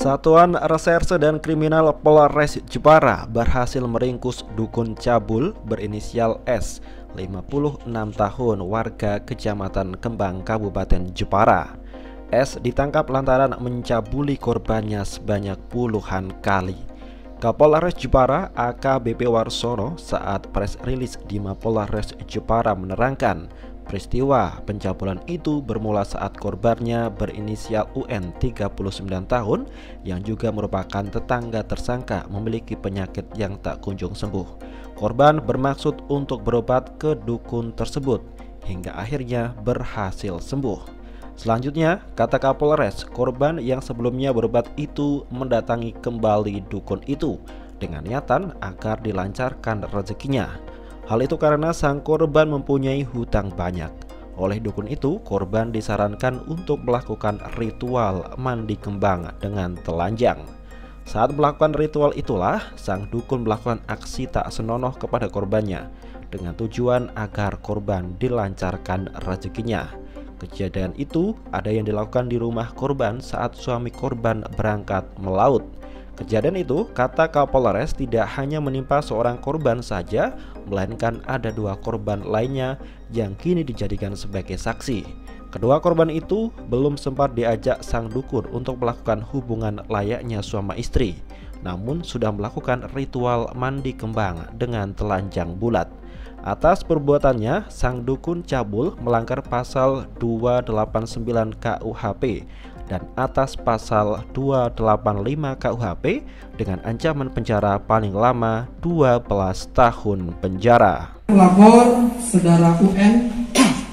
Satuan Reserse dan Kriminal Polres Jepara berhasil meringkus dukun cabul berinisial S, 56 tahun, warga Kecamatan Kembang, Kabupaten Jepara. S ditangkap lantaran mencabuli korbannya sebanyak puluhan kali. Kapolres Jepara AKBP Warsono saat press rilis di Mapolres Jepara menerangkan peristiwa pencabulan itu bermula saat korbannya berinisial UN 39 tahun yang juga merupakan tetangga tersangka memiliki penyakit yang tak kunjung sembuh. Korban bermaksud untuk berobat ke dukun tersebut hingga akhirnya berhasil sembuh. Selanjutnya, kata Kapolres, korban yang sebelumnya berobat itu mendatangi kembali dukun itu dengan niatan agar dilancarkan rezekinya. Hal itu karena sang korban mempunyai hutang banyak. Oleh dukun itu, korban disarankan untuk melakukan ritual mandi kembang dengan telanjang. Saat melakukan ritual itulah, sang dukun melakukan aksi tak senonoh kepada korbannya dengan tujuan agar korban dilancarkan rezekinya. Kejadian itu ada yang dilakukan di rumah korban saat suami korban berangkat melaut. Kejadian itu, kata Kapolres, tidak hanya menimpa seorang korban saja, melainkan ada dua korban lainnya yang kini dijadikan sebagai saksi. Kedua korban itu belum sempat diajak sang dukun untuk melakukan hubungan layaknya suami istri, namun sudah melakukan ritual mandi kembang dengan telanjang bulat. Atas perbuatannya, sang dukun cabul melanggar pasal 289 KUHP dan atas pasal 285 KUHP dengan ancaman penjara paling lama 12 tahun penjara. Pelapor saudara UN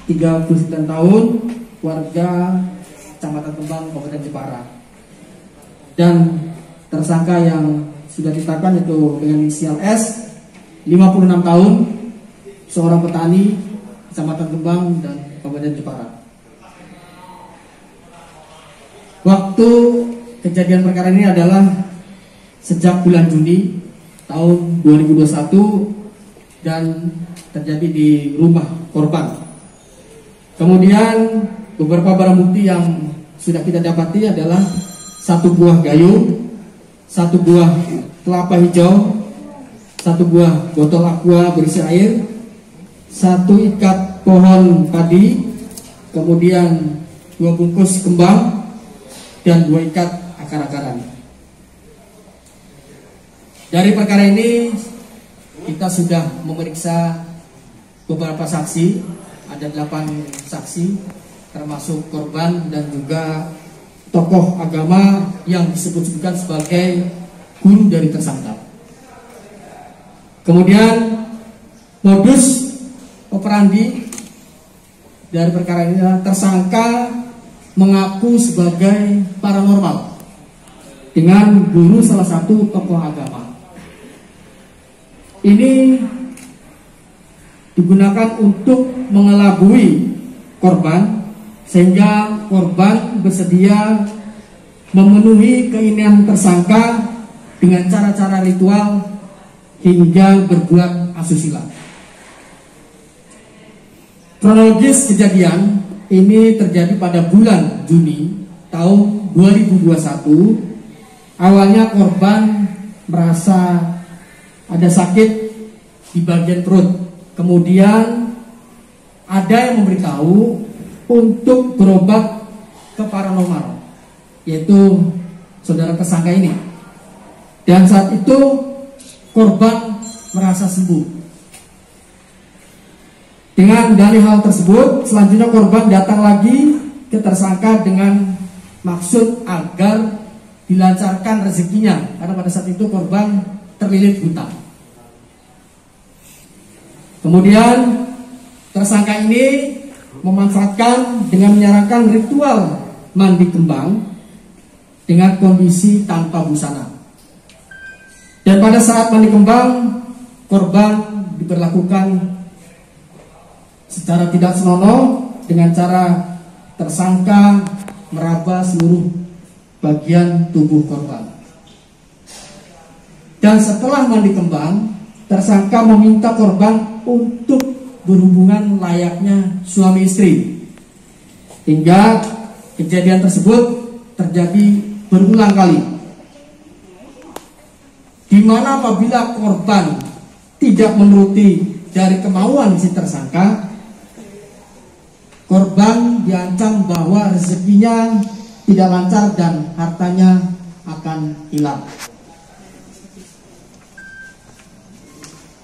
39 tahun, warga Kecamatan Kembang, Kabupaten Jepara. Dan tersangka yang sudah ditetapkan itu dengan inisial S, 56 tahun, seorang petani Kecamatan Kembang dan Kabupaten Jepara. Waktu kejadian perkara ini adalah sejak bulan Juni tahun 2021 dan terjadi di rumah korban. Kemudian beberapa barang bukti yang sudah kita dapati adalah satu buah gayung, satu buah kelapa hijau, satu buah botol aqua berisi air, satu ikat pohon padi, kemudian 2 bungkus kembang, dan 2 ikat akar-akaran. Dari perkara ini kita sudah memeriksa beberapa saksi, ada 8 saksi, termasuk korban dan juga tokoh agama yang disebut-sebutkan sebagai guru dari tersangka. Kemudian modus operandi dari perkara ini adalah tersangka mengaku sebagai paranormal dengan guru salah satu tokoh agama. Ini digunakan untuk mengelabui korban sehingga korban bersedia memenuhi keinginan tersangka dengan cara-cara ritual hingga berbuat asusila. Kronologis kejadian ini terjadi pada bulan Juni tahun 2021. Awalnya korban merasa ada sakit di bagian perut. Kemudian ada yang memberitahu untuk berobat ke paranormal, yaitu saudara tersangka ini. Dan saat itu korban merasa sembuh. Dengan dari hal tersebut, selanjutnya korban datang lagi ke tersangka dengan maksud agar dilancarkan rezekinya, karena pada saat itu korban terlilit hutang. Kemudian tersangka ini memanfaatkan dengan menyarankan ritual mandi kembang dengan kondisi tanpa busana. Dan pada saat mandi kembang, korban diberlakukan secara tidak senonoh dengan cara tersangka meraba seluruh bagian tubuh korban. Dan setelah mandi kembang, tersangka meminta korban untuk berhubungan layaknya suami istri. Hingga kejadian tersebut terjadi berulang kali di mana apabila korban tidak menuruti dari kemauan si tersangka, korban diancam bahwa rezekinya tidak lancar dan hartanya akan hilang.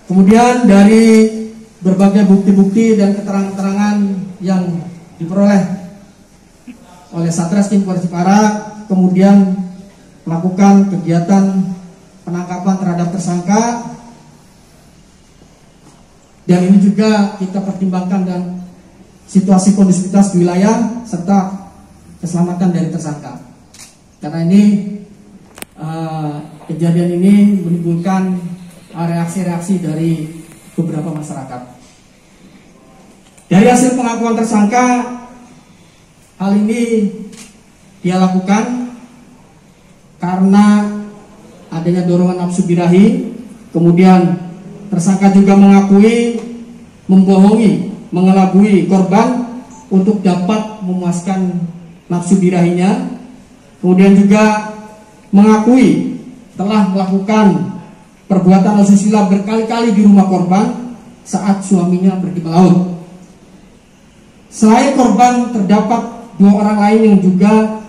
Kemudian dari berbagai bukti-bukti dan keterangan-keterangan yang diperoleh oleh Satreskrim Polres Jepara, kemudian melakukan kegiatan penangkapan terhadap tersangka, dan ini juga kita pertimbangkan dan situasi kondisivitas di wilayah serta keselamatan dari tersangka. Karena ini kejadian ini menimbulkan reaksi-reaksi dari beberapa masyarakat. Dari hasil pengakuan tersangka, hal ini dia lakukan karena adanya dorongan nafsu birahi. Kemudian tersangka juga mengakui membohongi, mengelabui korban untuk dapat memuaskan nafsu birahinya. Kemudian juga mengakui telah melakukan perbuatan asusila berkali-kali di rumah korban saat suaminya pergi melaut. Selain korban, terdapat 2 orang lain yang juga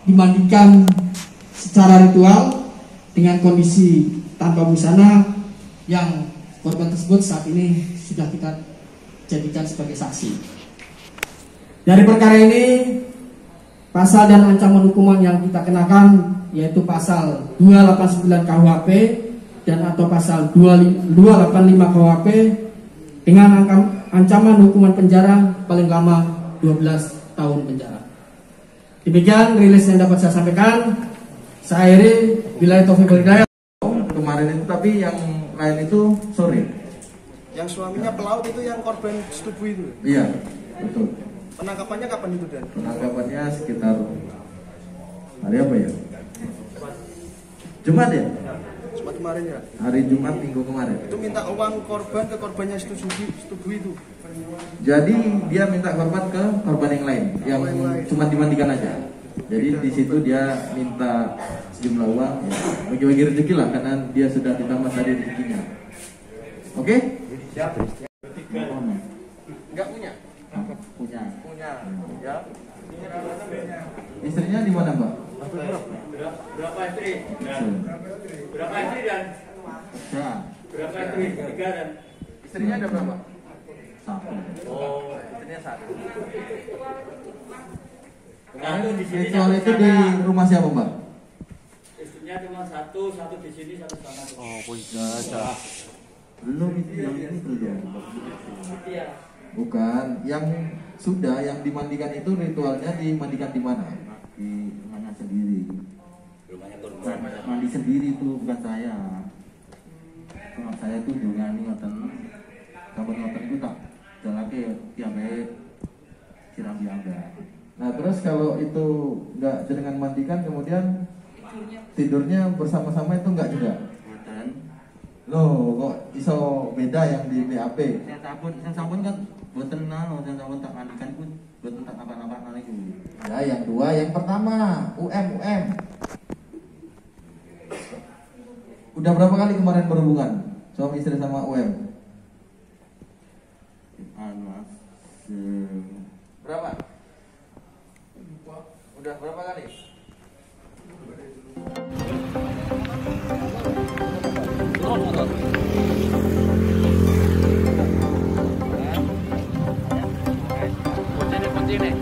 dimandikan secara ritual dengan kondisi tanpa busana, yang korban tersebut saat ini sudah kita jadikan sebagai saksi. Dari perkara ini, pasal dan ancaman hukuman yang kita kenakan yaitu pasal 289 KUHP dan atau pasal 285 KUHP dengan ancaman hukuman penjara paling lama 12 tahun penjara. Demikian rilis yang dapat saya sampaikan. Saya akhiri, billahi taufiq wal hidayah. Kemarin itu, tapi yang lain itu sore. Yang suaminya pelaut itu yang korban setubuh itu? Iya, betul. Penangkapannya kapan itu, Dan? Penangkapannya sekitar hari apa ya? Jumat ya? Jumat kemarin ya? Hari Jumat minggu kemarin. Itu minta uang korban ke korbannya setubuh itu? Jadi dia minta korban ke korban yang lain, yang cuma dimandikan aja. Jadi di situ dia minta sejumlah uang, ya, bagi-bagi rezeki lah, karena dia sudah ditambah tadi rezekinya. Oke? Siap. Enggak punya? Punya. Punya. Ya. Istrinya di mana, Mbak? Berapa istri? Berapa istri dan? Ya. Berapa istri? 3 dan? Istrinya ada berapa? 1. Oh, Istrinya 1. satu di sini. Ritual itu di rumah siapa, Mbak? Istrinya cuma satu di sini, satu sana. Oh, punya. Belum itu, yang ini belum. Iya. Bukan, yang sudah yang dimandikan itu ritualnya dimandikan di mana? Di rumahnya sendiri. Rumahnya korban. Mandi sendiri itu bukan saya. Kalau saya itu juga nih ngoten. Kapan-kapan itu tak jalake tiap hari siram biangga. Nah terus kalau itu nggak jenengan mandikan, kemudian tidurnya bersama-sama itu nggak juga? Loh, kok iso beda yang di BAP? Saya sampun kan boten nang, saya sampun tak mandikan pun boten tak apa-apa lagi. Ya, yang 2, yang pertama UM. Udah berapa kali kemarin berhubungan suami istri sama UM? Berapa? Udah berapa kali? Kunci nih.